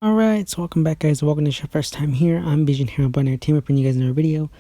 Alright, so welcome back guys, welcome to your first time here. I'm Vision Hero Bun Entertainment, bringing you guys another video.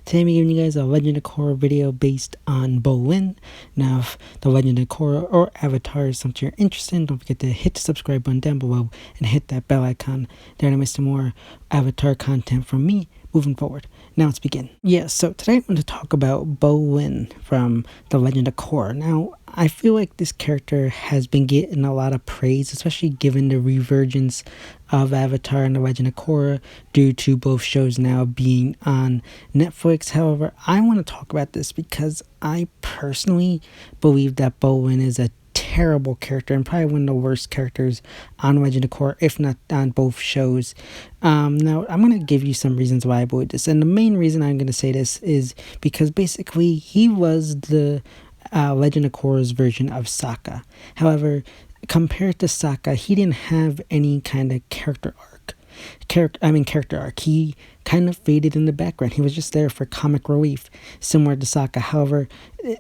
Today I'm giving you guys a Legend of Korra video based on Bolin. Now if the Legend of Korra or Avatar is something you're interested in, don't forget to hit the subscribe button down below and hit that bell icon there to miss some more Avatar content from me moving forward. Now let's begin. So today I'm going to talk about Bolin from the Legend of Korra. Now I feel like this character has been getting a lot of praise, especially given the resurgence of Avatar and the Legend of Korra due to both shows now being on Netflix. However, I want to talk about this because I personally believe that Bolin is a terrible character and probably one of the worst characters on Legend of Korra, if not on both shows. Now, I'm going to give you some reasons why I believe this. And the main reason I'm going to say this is because basically he was the Legend of Korra's version of Sokka. However, compared to Sokka, he didn't have any kind of character arc. He kind of faded in the background. He was just there for comic relief, similar to Sokka. However,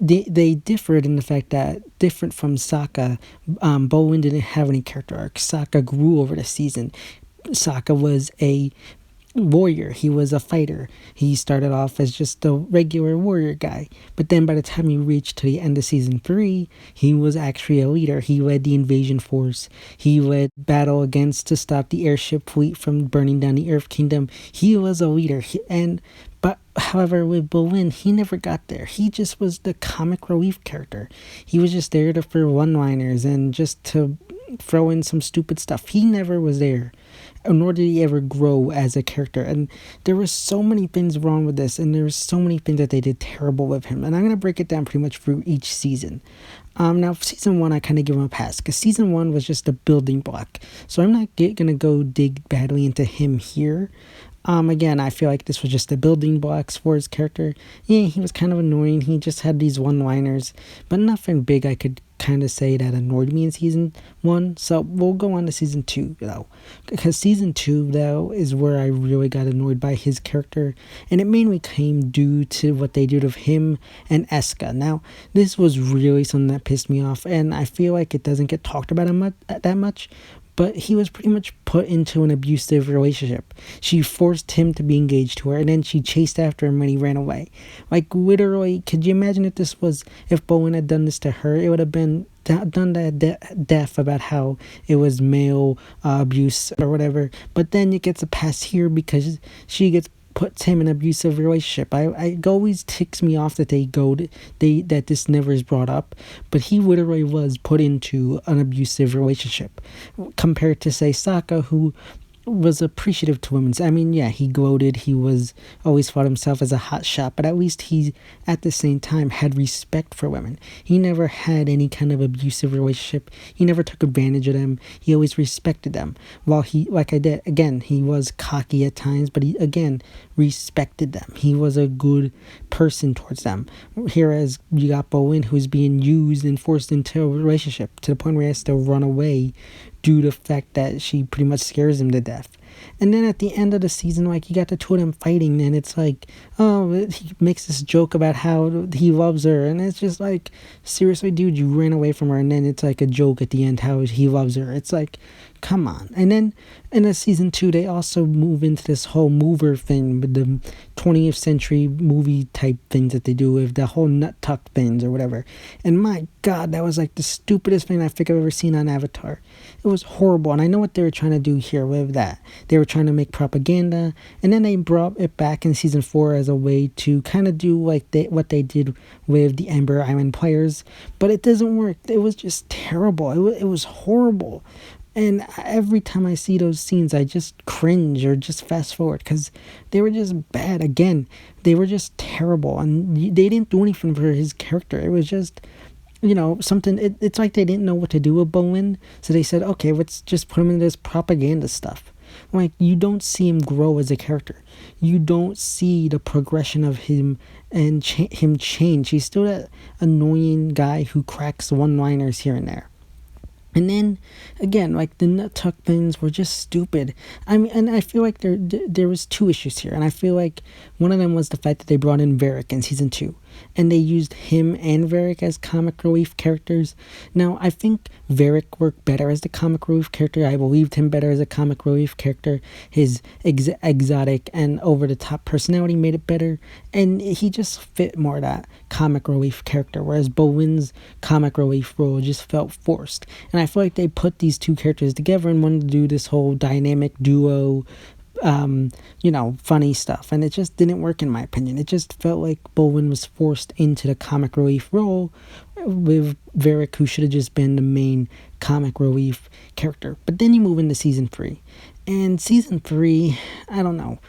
they differed in the fact that, different from Sokka, Bolin didn't have any character arc. Sokka grew over the season. Sokka was a warrior. He was a fighter. He started off as just a regular warrior guy, but then by the time he reached to the end of season 3, he was actually a leader. He led the invasion force. He led battle against to stop the airship fleet from burning down the Earth Kingdom. He was a leader. But however, with Bolin, he never got there. He just was the comic relief character. He was just there for one-liners and just to throw in some stupid stuff. He never was there, nor did he ever grow as a character. And there were so many things wrong with this, and there were so many things that they did terrible with him. And I'm going to break it down pretty much through each season. Now, season 1, I kind of give him a pass, because season 1 was just a building block. So I'm not going to go dig badly into him here. Again, I feel like this was just the building blocks for his character. Yeah, he was kind of annoying. He just had these one-liners, but nothing big I could kind of say that annoyed me in season 1. So we'll go on to season 2 though, because season 2 though is where I really got annoyed by his character, and it mainly came due to what they did with him and Eska. Now this was really something that pissed me off, and I feel like it doesn't get talked about that much. But he was pretty much put into an abusive relationship. She forced him to be engaged to her, and then she chased after him when he ran away. Like, literally, could you imagine if Bolin had done this to her? It would have been done that death about how it was male abuse or whatever. But then it gets a pass here because she puts him in an abusive relationship. It always ticks me off that that this never is brought up, but he literally was put into an abusive relationship compared to, say, Sokka, who was appreciative to women. I mean, yeah, he gloated. He was always thought himself as a hot shot, but at least he, at the same time, had respect for women. He never had any kind of abusive relationship. He never took advantage of them. He always respected them. While he, like I did, again, he was cocky at times, but he, again, respected them. He was a good person towards them. Whereas you got Bolin, who's being used and forced into a relationship to the point where he has to run away due to the fact that she pretty much scares him to death. And then at the end of the season, like, you got the two of them fighting, and it's like, oh, he makes this joke about how he loves her, and it's just like, seriously, dude, you ran away from her, and then it's like a joke at the end how he loves her. It's like, come on. And then in the season 2, they also move into this whole mover thing with the 20th century movie type things that they do with the whole nut tuck things or whatever. And my God, that was like the stupidest thing I think I've ever seen on Avatar. It was horrible, and I know what they were trying to do here with that. They were trying to make propaganda, and then they brought it back in season 4 as a way to kind of do like what they did with the Ember Island players, but it doesn't work. It was just terrible. It was horrible. And every time I see those scenes, I just cringe or just fast forward because they were just bad. Again, they were just terrible, and they didn't do anything for his character. It was just, something. It's like they didn't know what to do with Bolin, so they said, okay, let's just put him in this propaganda stuff. Like, you don't see him grow as a character. You don't see the progression of him and him change. He's still that annoying guy who cracks one-liners here and there. And then, again, like, the nut tuck things were just stupid. I mean, and I feel like there was 2 issues here. And I feel like one of them was the fact that they brought in Varrick in season 2. and they used him and Varrick as comic relief characters. Now, I think Varrick worked better as the comic relief character. I believed him better as a comic relief character. His exotic and over-the-top personality made it better, and he just fit more that comic relief character, whereas Bolin's comic relief role just felt forced. And I feel like they put these two characters together and wanted to do this whole dynamic duo, funny stuff, and it just didn't work in my opinion. It just felt like Bolin was forced into the comic relief role with Varrick, who should have just been the main comic relief character. But then you move into season 3, and season 3, I don't know.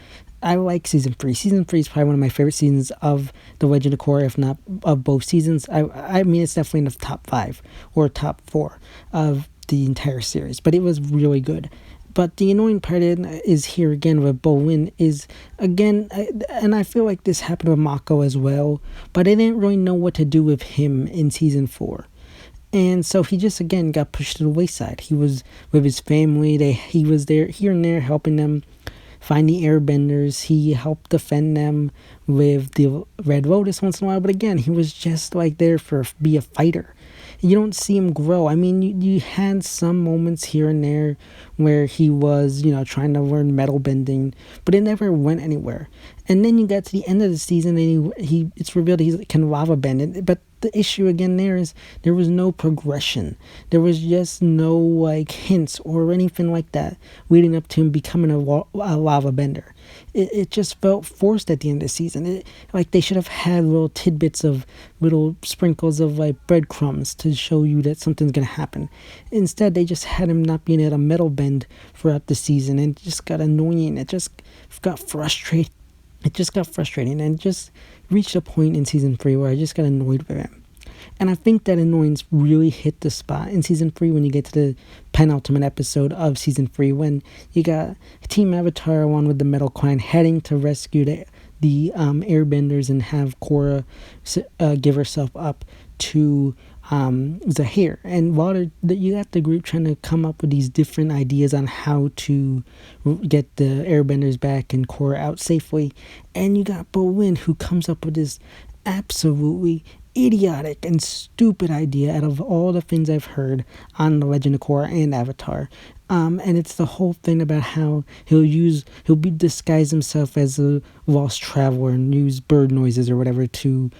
I like season 3. Season 3 is probably one of my favorite seasons of The Legend of Korra, if not of both seasons. I mean, it's definitely in the top 5 or top 4 of the entire series, but it was really good. But the annoying part is here again with Bolin is, again, and I feel like this happened with Mako as well, but I didn't really know what to do with him in season 4. And so he just, again, got pushed to the wayside. He was with his family. He was there here and there helping them find the airbenders. He helped defend them with the Red Lotus once in a while. But again, he was just like there for be a fighter. You don't see him grow. I mean, you had some moments here and there where he was, trying to learn metal bending, but it never went anywhere. And then you got to the end of the season, and it's revealed he can lava bend. But the issue again there is there was no progression. There was just no hints or anything like that leading up to him becoming a lava bender. It just felt forced at the end of the season. They should have had little tidbits of little sprinkles of breadcrumbs to show you that something's gonna happen. Instead, they just had him not being able to metal bend throughout the season, and it just got annoying. It just got frustrating. And just reached a point in season 3 where I just got annoyed with him. And I think that annoyance really hit the spot in season 3 when you get to the penultimate episode of season 3, when you got Team Avatar, along with the Metal Clan, heading to rescue the airbenders and have Korra give herself up to Zahir. And while you got the group trying to come up with these different ideas on how to get the airbenders back and Korra out safely, and you got Bolin, who comes up with this absolutely idiotic and stupid idea out of all the things I've heard on The Legend of Korra and Avatar. And it's the whole thing about how he'll disguise himself as a lost traveler and use bird noises or whatever to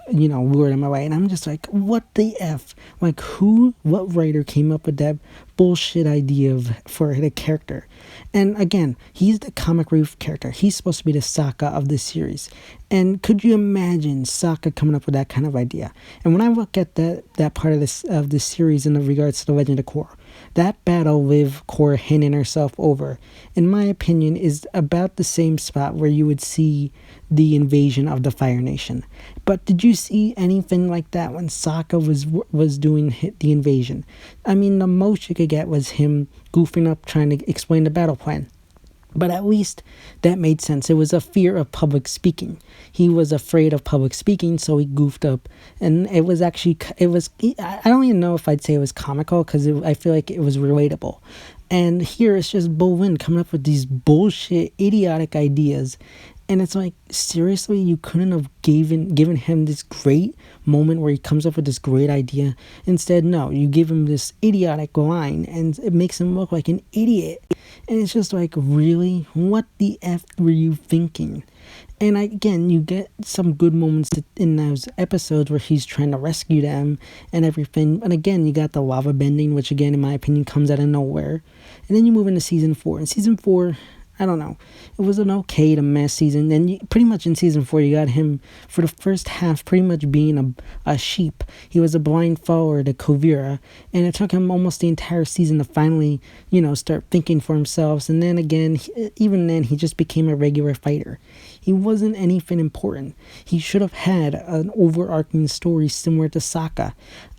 lure them away. And I'm just like, what the F? What writer came up with that bullshit idea for the character? And again, he's the comic relief character. He's supposed to be the Sokka of this series. And could you imagine Sokka coming up with that kind of idea? And when I look at that part of this series in regards to The Legend of Korra, that battle with Korra handing herself over, in my opinion, is about the same spot where you would see the invasion of the Fire Nation. But did you see anything like that when Sokka was doing the invasion? I mean, the most you could get was him goofing up trying to explain the battle plan. But at least that made sense. It was a fear of public speaking. He was afraid of public speaking, so he goofed up. And I don't even know if I'd say it was comical, because I feel like it was relatable. And here it's just Bolin coming up with these bullshit, idiotic ideas. And it's like, seriously, you couldn't have given him this great moment where he comes up with this great idea. Instead, no, you give him this idiotic line, and it makes him look like an idiot. And it's just like, really? What the F were you thinking? And again, you get some good moments in those episodes where he's trying to rescue them and everything. And again, you got the lava bending, which again, in my opinion, comes out of nowhere. And then you move into season 4. And season 4, I don't know. It was an okay to mess season. And pretty much in season 4, you got him for the first half pretty much being a sheep. He was a blind follower to Kuvira. And it took him almost the entire season to finally, start thinking for himself. And then again, even then, he just became a regular fighter. He wasn't anything important. He should have had an overarching story similar to Sokka.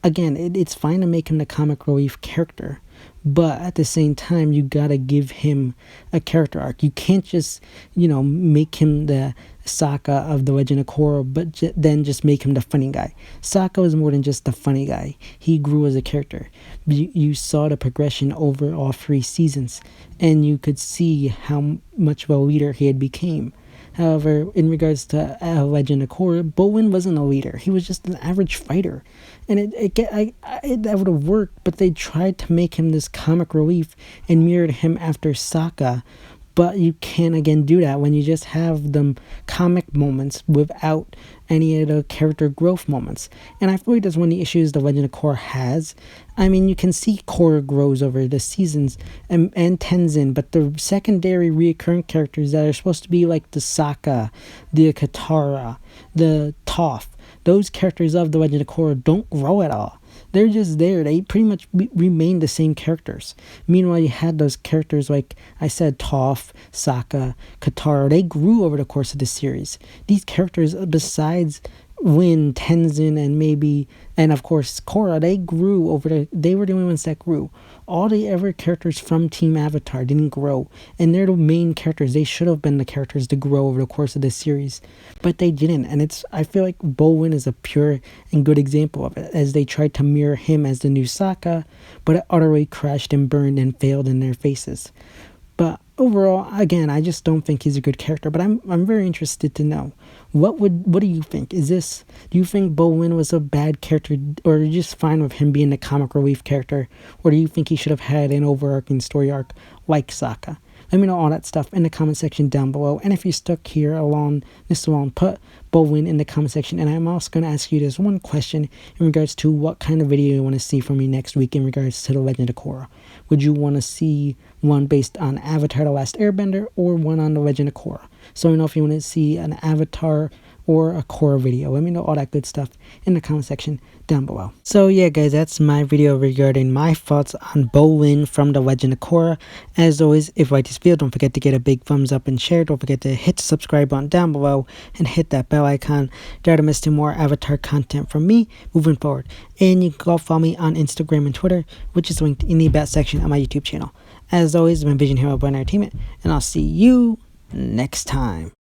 Again, it's fine to make him the comic relief character. But at the same time, you gotta give him a character arc. You can't just, make him the Sokka of The Legend of Korra, but then just make him the funny guy. Sokka was more than just the funny guy. He grew as a character. You saw the progression over all 3 seasons, and you could see how much of a leader he had became. However, in regards to Legend of Korra, Bolin wasn't a leader. He was just an average fighter. And that would have worked, but they tried to make him this comic relief and mirrored him after Sokka. But you can't again do that when you just have them comic moments without any of the character growth moments. And I feel like that's one of the issues the Legend of Korra has. I mean, you can see Korra grows over the seasons and Tenzin, but the secondary reoccurring characters that are supposed to be like the Sokka, the Katara, the Toph, those characters of the Legend of Korra don't grow at all. They're just there. They pretty much remain the same characters. Meanwhile, you had those characters like I said, Toph, Sokka, Katara. They grew over the course of the series. These characters, besides Lin, Tenzin, and of course Korra, they were the only ones that grew. All the other characters from Team Avatar didn't grow, and they're the main characters. They should have been the characters to grow over the course of this series, but they didn't. And I feel like Bolin is a pure and good example of it, as they tried to mirror him as the new Sokka, but it utterly crashed and burned and failed in their faces. But overall, again, I just don't think he's a good character. But I'm very interested to know what do you think? Do you think Bolin was a bad character, or are you just fine with him being the comic relief character, or do you think he should have had an overarching story arc like Sokka? Let me know all that stuff in the comment section down below. And if you're stuck here this long, put Bolin in the comment section. And I'm also going to ask you this one question in regards to what kind of video you want to see from me next week in regards to the Legend of Korra. Would you want to see one based on Avatar: The Last Airbender, or one on the Legend of Korra? So let me know if you want to see an Avatar or a Korra video. Let me know all that good stuff in the comment section down below. So yeah, guys, that's my video regarding my thoughts on Bolin from the Legend of Korra. As always, if you like this video, don't forget to get a big thumbs up and share. Don't forget to hit the subscribe button down below and hit that bell icon there to miss more Avatar content from me moving forward. And you can go follow me on Instagram and Twitter, which is linked in the about section of my YouTube channel. As always, I'm Vision Hero Entertainment, and I'll see you next time.